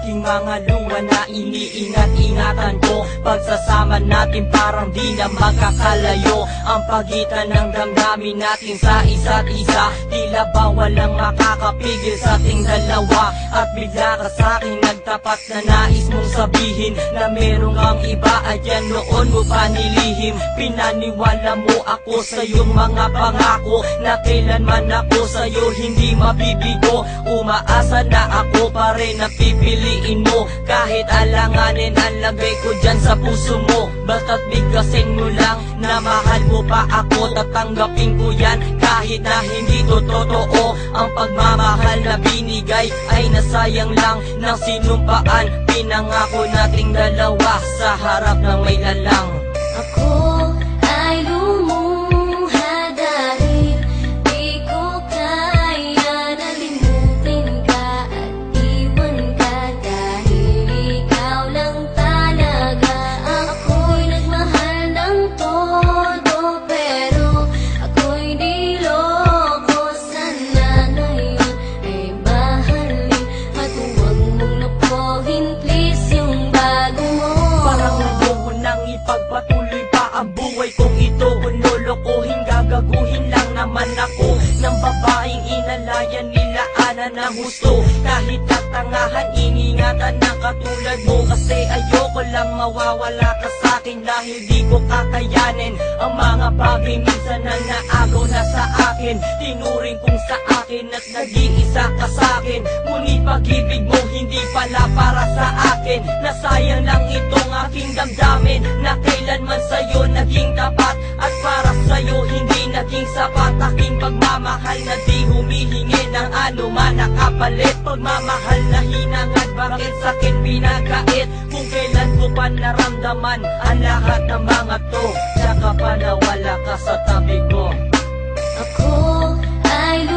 aking mga luha na iniingat-ingatan ko. Pagsasama natin parang di na magkakalayo ang pagitan ng damdamin natin sa isa't isa. Tila ba walang makakapigil sa ating dalawa. At bigla ka sa'kin nagtapat na nais mong sabihin na merong kang iba at yan noon mo pa nilihim. Pinaniwala mo ako sa iyong mga pangako na kailanman ako sa'yo hindi mabibigo. Umaasa na ako pa rin na pipiliin mo kahit alanganin ang lagay ko dyan sa puso mo. Basta't bigkasin mo lang na mahal mo pa ako, tatanggapin ko yan kahit na hindi to totoo. Ang pagmamahal na binigay ay nasayang lang ng sinumpaan. Pinangako nating dalawa sa harap ng may lalang. Ako ay lumuha dahil di ko kaya na limutin ka at iwan ka, dahil ikaw lang talaga. Ako'y nagmahal ng todo pero ako'y niloko. Sana ngayon ay mahalin at huwag mong napohin please yung bago mo. Parang ayoko nang ipagpatuloy pa ang buhay kong ito. Kung lolokohin, gagaguhin lang naman ako ng babaeng inalayan nila ana ng gusto. Kahit katangahan, ingingatan ng katulad mo. Kasi ayoko lang mawawala ka sa'kin dahil di ko kakayanin ang mga bagay minsan na naagaw na sa akin. Tinuring kong sa akin at nag-iisa ka sa'kin. Ngunit pag-ibig mo hindi pala para sa akin. Nasayang lang itong aking damdamin na kailanman sa'yo naging tapat. At para sa'yo hindi naging sapat aking pagmamahal na di humihingi ng anuman na kapalit. Pagmamahal na hinangad, bakit sa'kin pinagkait? Kung kailan ko pa naramdaman ang lahat ng mga to, tsaka pa nawala ka sa tabi ko. Ako ay